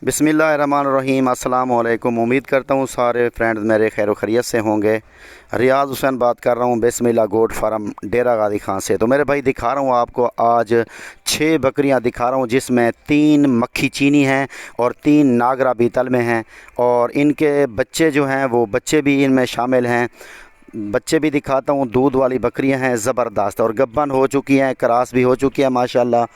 बिस्मिल्लाहिर्रहमानिर्रहीम। अस्सलाम वालेकुम। उम्मीद करता हूँ सारे फ्रेंड्स मेरे खैर खैरियत से होंगे। रियाज हुसैन बात कर रहा हूँ बिस्मिल्लाह गोट फार्म डेरा गाजी खान से। तो मेरे भाई दिखा रहा हूँ आपको आज 6 बकरियाँ दिखा रहा हूँ, जिसमें 3 मक्खी चीनी हैं और 3 नागरा बीतल में हैं, और इनके बच्चे जो हैं वो बच्चे भी इनमें शामिल हैं। बच्चे भी दिखाता हूँ। दूध वाली बकरियां हैं ज़बरदस्त, और गब्बन हो चुकी हैं, क्रॉस भी हो चुकी है माशाल्लाह।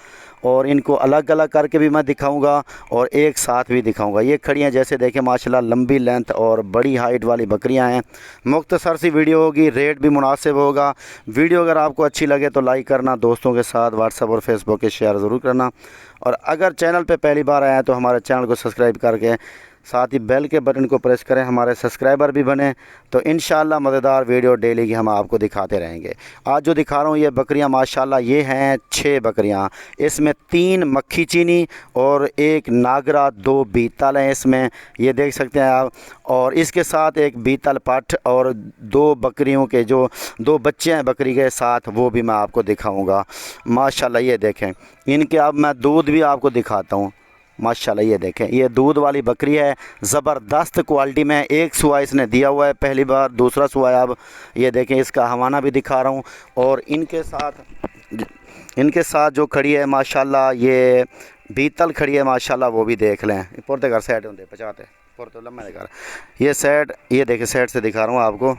और इनको अलग अलग करके भी मैं दिखाऊंगा और एक साथ भी दिखाऊंगा। ये खड़ी हैं, जैसे देखें माशाल्लाह लंबी लेंथ और बड़ी हाइट वाली बकरियां हैं। मुख्तसर सी वीडियो होगी, रेट भी मुनासिब होगा। वीडियो अगर आपको अच्छी लगे तो लाइक करना, दोस्तों के साथ व्हाट्सएप और फेसबुक के शेयर ज़रूर करना, और अगर चैनल पर पहली बार आए हैं तो हमारे चैनल को सब्सक्राइब करके साथ ही बेल के बटन को प्रेस करें, हमारे सब्सक्राइबर भी बने। तो इंशाल्लाह मज़ेदार वीडियो डेली की हम आपको दिखाते रहेंगे। आज जो दिखा रहा हूँ ये बकरियाँ माशाल्लाह ये हैं 6 बकरियाँ। इसमें 3 मक्खी चीनी और 1 नागरा, 2 बीतल हैं इसमें, ये देख सकते हैं आप। और इसके साथ एक बीतल पठ और 2 बकरियों के जो 2 बच्चे हैं बकरी के साथ, वो भी मैं आपको दिखाऊँगा माशाल्लाह। ये देखें इनके, अब मैं दूध भी आपको दिखाता हूँ माशाल्लाह। ये देखें, ये दूध वाली बकरी है, ज़बरदस्त क्वालिटी में। एक सुआ इसने दिया हुआ है पहली बार, दूसरा सुआ है अब। ये देखें, इसका हवाना भी दिखा रहा हूँ। और इनके साथ जो खड़ी है माशाल्लाह, ये बीतल खड़ी है माशाल्लाह, वो भी देख लें। पुरते घर सेट होंगे पचाते पुरते लम्बे घर, ये सेट, ये देखें सेट से दिखा रहा हूँ आपको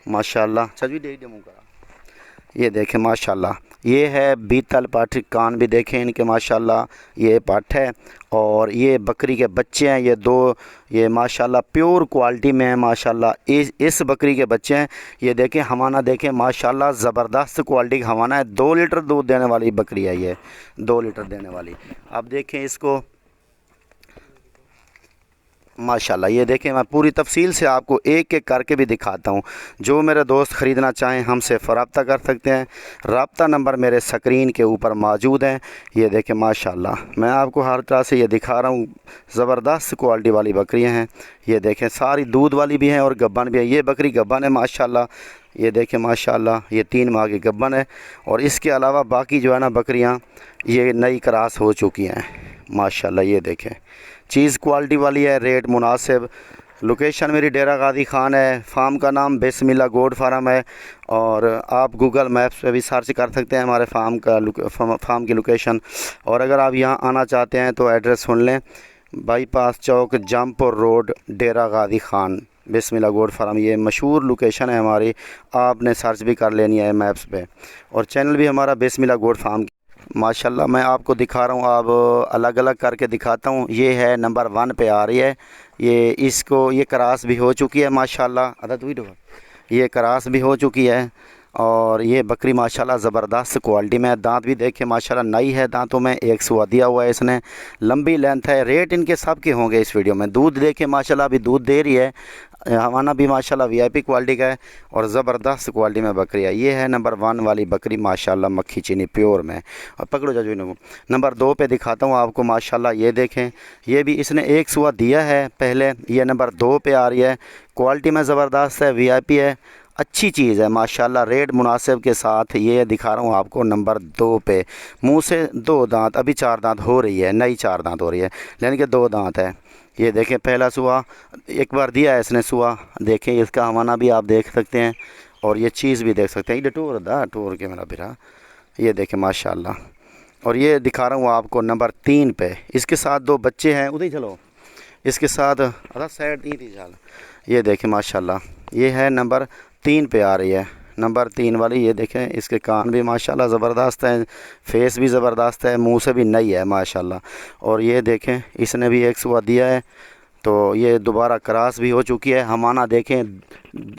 माशाल्लाह। छजी दे मुँह करा, ये देखें माशाल्लाह। ये है बीतल पाठ, कान भी देखें इनके माशाल्लाह, ये पाठ है। और ये बकरी के बच्चे हैं, ये 2, ये माशाल्लाह प्योर क्वालिटी में है माशाल्लाह। इस बकरी के बच्चे हैं। ये देखें हवाना देखें माशाल्लाह, ज़बरदस्त क्वालिटी का हवाना है। 2 लीटर दूध देने वाली बकरी है ये, 2 लीटर देने वाली। अब देखें इसको माशाल्लाह। ये देखें, मैं पूरी तफसील से आपको एक एक करके भी दिखाता हूँ। जो मेरे दोस्त ख़रीदना चाहें हमसे रब्ता कर सकते हैं। रब्ता नंबर मेरे स्क्रीन के ऊपर मौजूद हैं। ये देखें माशाल्लाह, मैं आपको हर तरह से ये दिखा रहा हूँ। ज़बरदस्त क्वालिटी वाली बकरियाँ हैं। ये देखें सारी दूध वाली भी हैं और गब्बन भी है। ये बकरी गब्बन है माशाल्लाह। ये देखें माशाल्लाह, ये 3 माह की गब्बन है। और इसके अलावा बाकी जो है ना बकरियाँ, ये नई क्रॉस हो चुकी हैं माशाल्लाह। ये देखें चीज़ क्वालिटी वाली है, रेट मुनासिब। लोकेशन मेरी डेरा गाजी खान है, फार्म का नाम बिस्मिल्लाह गोट फार्म है। और आप गूगल मैप्स पे भी सर्च कर सकते हैं हमारे फार्म की लोकेशन। और अगर आप यहाँ आना चाहते हैं तो एड्रेस सुन लें, बाईपास चौक, जमपुर रोड, डेरा गाजी खान, बिस्मिल्लाह गोट फार्म। ये मशहूर लोकेशन है हमारी, आपने सर्च भी कर लेनी है मैप्स पे। और चैनल भी हमारा बिस्मिल्लाह गोट फार्म माशाल्लाह। मैं आपको दिखा रहा हूँ, अब अलग अलग करके दिखाता हूँ। ये है नंबर 1 पे आ रही है। ये इसको, ये क्रॉस भी हो चुकी है माशाल्लाह। अदद हुई, ये क्रॉस भी हो चुकी है। और ये बकरी माशाल्लाह ज़बरदस्त क्वालिटी में है। दांत भी देखे माशाल्लाह नई है, दांतों में एक सुआ दिया हुआ है इसने, लंबी लेंथ है। रेट इनके सब के होंगे इस वीडियो में। दूध देखे माशाल्लाह, अभी दूध दे रही है। हवाना भी माशाल्लाह वीआईपी क्वालिटी का है और ज़बरदस्त क्वालिटी में बकरी है। ये है नंबर 1 वाली बकरी माशाल्लाह, मक्खी चीनी प्योर में। और पकड़ो जाजू इनको। नंबर 2 पे दिखाता हूँ आपको माशाल्लाह। ये देखें, ये भी इसने एक सुआ दिया है पहले। ये नंबर 2 पे आ रही है। क्वालिटी में ज़बरदस्त है, वीआईपी है, अच्छी चीज़ है माशाल्लाह। रेट मुनासिब के साथ ये दिखा रहा हूँ आपको नंबर 2 पे। मुंह से 2 दांत, अभी 4 दांत हो रही है, नई 4 दांत हो रही है, यानी कि 2 दांत है। ये देखें पहला सुआ एक बार दिया है इसने सुआ, देखें इसका हवाना भी आप देख सकते हैं। और ये चीज़ भी देख सकते हैं, ये टूर दा टूर के मेरा बिरा। ये देखें माशाल्लाह। और ये दिखा रहा हूँ आपको नंबर 3 पे। इसके साथ 2 बच्चे हैं, उधर ही चलो, इसके साथ अरे साइड दी थी चाल। ये देखें माशाल्लाह, ये है नंबर 3 पे आ रही है, नंबर 3 वाली। ये देखें इसके कान भी माशाल्लाह ज़बरदस्त हैं, फेस भी ज़बरदस्त है, मुंह से भी नई है माशाल्लाह। और ये देखें इसने भी एक सुआ दिया है, तो ये दोबारा क्रॉस भी हो चुकी है। हमाना देखें,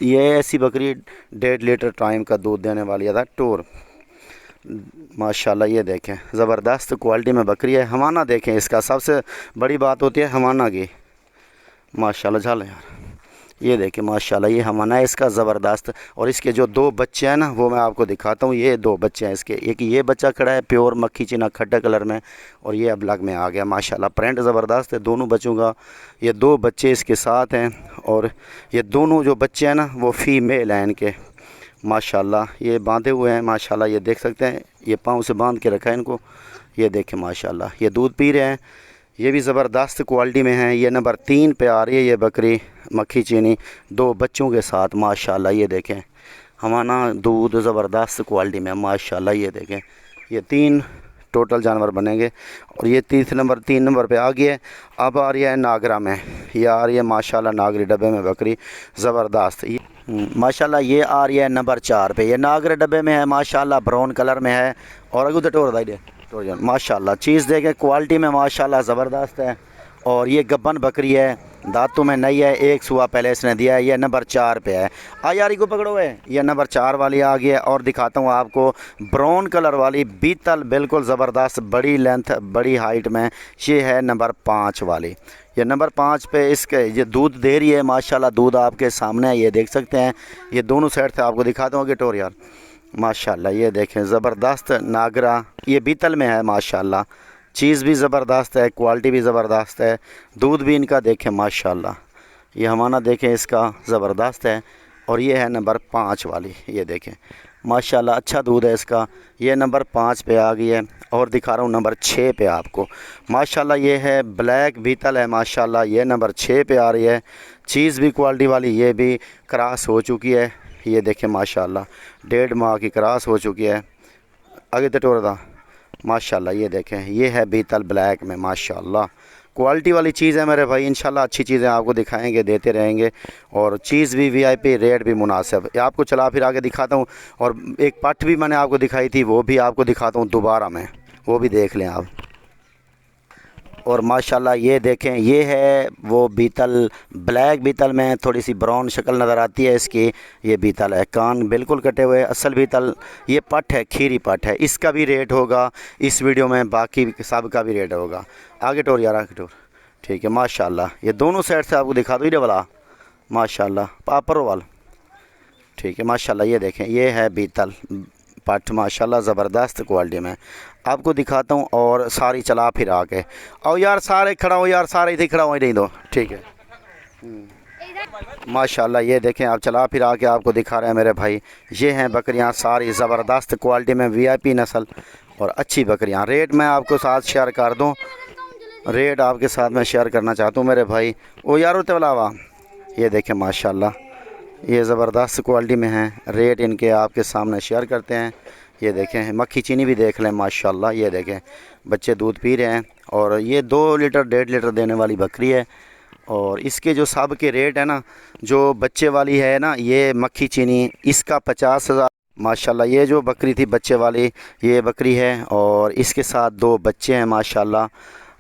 ये ऐसी बकरी 1.5 लीटर टाइम का दूध देने वाली था टूर माशाल्लाह। ये देखें ज़बरदस्त क्वालिटी में बकरी है। हमाना देखें, इसका सबसे बड़ी बात होती है हमाना की माशाल्लाह। झाल यार, ये देखें माशाल्लाह, ये हमाना है इसका ज़बरदस्त। और इसके जो 2 बच्चे हैं ना, वो मैं आपको दिखाता हूँ। ये 2 बच्चे हैं इसके, एक ये बच्चा खड़ा है प्योर मक्खी चीना खट्टा कलर में, और ये अब लग में आ गया माशाल्लाह। प्रिंट ज़बरदस्त है दोनों बच्चों का। ये 2 बच्चे इसके साथ हैं, और ये दोनों जो बच्चे हैं ना वो फ़ीमेल हैं इनके माशाल्लाह। ये बांधे हुए हैं माशाल्लाह, ये देख सकते हैं, ये पाँव से बांध के रखा है इनको। ये देखें माशाल्लाह, ये दूध पी रहे हैं। ये भी ज़बरदस्त क्वालिटी में है। ये नंबर 3 पे आ रही है ये बकरी मक्खी चीनी 2 बच्चों के साथ माशाल्लाह। ये देखें हमारा दूध ज़बरदस्त क्वालिटी में माशाल्लाह। ये देखें ये 3 टोटल जानवर बनेंगे। और ये 3 नंबर पे आ गया है। अब आ रही है नागरा में, ये आ रही है माशाल्लाह नागरी डब्बे में बकरी ज़बरदस्त। माशाल्लाह ये आ रही है नंबर 4 पे। ये नागरे डब्बे में है माशाल्लाह, ब्राउन कलर में है। और अगू तो टोर दाई माशाल्लाह चीज़ देखें क्वालिटी में माशाल्लाह ज़बरदस्त है। और ये गब्बन बकरी है, दांतों में नई है, 1 सुबह पहले इसने दिया है। ये नंबर 4 पे है। यारी को पकड़ो है, ये नंबर 4 वाली आ गई है। और दिखाता हूँ आपको ब्राउन कलर वाली बीतल बिल्कुल ज़बरदस्त, बड़ी लेंथ बड़ी हाइट में। ये है नंबर 5 वाली। ये नंबर 5 पे इसके ये दूध दे रही है माशाल्लाह। दूध आपके सामने है, ये देख सकते हैं। ये दोनों साइड से आपको दिखाता हूँ कि टोर यार माशाल्लाह। ये देखें ज़बरदस्त नागरा, ये बीतल में है माशाल्लाह। चीज़ भी ज़बरदस्त है, क्वालिटी भी ज़बरदस्त है। दूध भी इनका देखें माशाल्लाह। ये हमारा देखें इसका ज़बरदस्त है। और ये है नंबर 5 वाली, ये देखें माशाल्लाह अच्छा दूध है इसका। ये नंबर 5 पे आ गई है। और दिखा रहा हूँ नंबर 6 पे आपको माशाल्लाह। ये है ब्लैक बीतल है माशाल्लाह। ये नंबर 6 पे आ रही है। चीज़ भी क्वालिटी वाली, ये भी क्रॉस हो चुकी है। ये देखें माशाल्लाह 1.5 माह की क्रॉस हो चुकी है। आगे तो टोर था माशाल्लाह। ये देखें ये है बीतल ब्लैक में माशाल्लाह। क्वालिटी वाली चीज़ है मेरे भाई। इंशाल्लाह अच्छी चीज़ें आपको दिखाएंगे, देते रहेंगे। और चीज़ भी वीआईपी, रेट भी मुनासिब। आपको चला फिर आगे दिखाता हूँ। और एक पट भी मैंने आपको दिखाई थी, वो भी आपको दिखाता हूँ दोबारा मैं, वो भी देख लें आप। और माशाल्लाह ये देखें ये है वो बीतल, ब्लैक बीतल में थोड़ी सी ब्राउन शक्ल नज़र आती है इसकी। ये बीतल है, कान बिल्कुल कटे हुए, असल बीतल। ये पट है, खीरी पट है। इसका भी रेट होगा इस वीडियो में, बाकी सब का भी रेट होगा। आगे टोर यार, आगे टोर। ठीक है माशाल्लाह। ये दोनों साइड से आपको दिखा दो ये वाला माशाल्लाह, पापर वाल। ठीक है माशाल्लाह। ये देखें ये है बीतल पट माशाल्लाह ज़बरदस्त क्वालिटी में। आपको दिखाता हूँ और सारी चला फिर आके। और यार सारे खड़ा हो यार, सारे इधर खड़ा हो नहीं दो। ठीक है माशाल्लाह। ये देखें आप चला फिर आके आपको दिखा रहे हैं मेरे भाई। ये हैं बकरियां सारी ज़बरदस्त क्वालिटी में, वीआईपी नस्ल और अच्छी बकरियां। रेट मैं आपको साथ शेयर कर दूँ, रेट आपके साथ मैं शेयर करना चाहता हूँ मेरे भाई। ओ यार होते वाला ये देखें माशाल्लाह ये ज़बरदस्त क्वालिटी में हैं। रेट इनके आपके सामने शेयर करते हैं। ये देखें मक्खी चीनी भी देख लें माशाल्लाह। ये देखें बच्चे दूध पी रहे हैं। और ये 2 लीटर 1.5 लीटर देने वाली बकरी है। और इसके जो सब के रेट है ना, जो बच्चे वाली है ना ये मक्खी चीनी, इसका 50,000 माशाल्लाह। ये जो बकरी थी बच्चे वाली ये बकरी है। और इसके साथ 2 बच्चे हैं माशाल्लाह।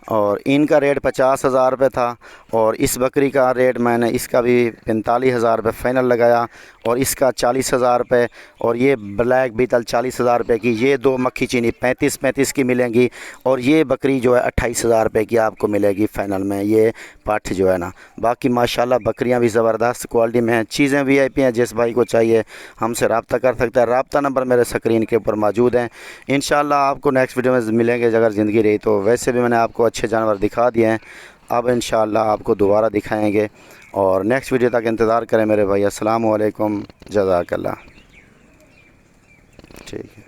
और इनका रेट 50,000 रुपये था। और इस बकरी का रेट मैंने इसका भी 45,000 रुपये फ़ाइनल लगाया। और इसका 40,000 रुपये। और ये ब्लैक बीतल 40,000 रुपये की। ये 2 मक्खी चीनी 35 की मिलेंगी। और ये बकरी जो है 28,000 रुपये की आपको मिलेगी फ़ाइनल में, ये पाठ जो है ना। बाकी माशाल्लाह बकरियां भी ज़बरदस्त क्वालिटी में हैं। चीज़ें वीआईपी हैं, जिस भाई को चाहिए हमसे रब्ता कर सकता है। रब्ता नंबर मेरे स्क्रीन के ऊपर मौजूद हैं। इंशाल्लाह आपको नेक्स्ट वीडियो में मिलेंगे अगर ज़िंदगी रही तो। वैसे भी मैंने आपको अच्छे जानवर दिखा दिए हैं, अब इंशाल्लाह आपको दोबारा दिखाएंगे। और नेक्स्ट वीडियो तक इंतज़ार करें मेरे भाई। अस्सलामु अलैकुम, जज़ाकल्लाह। ठीक है।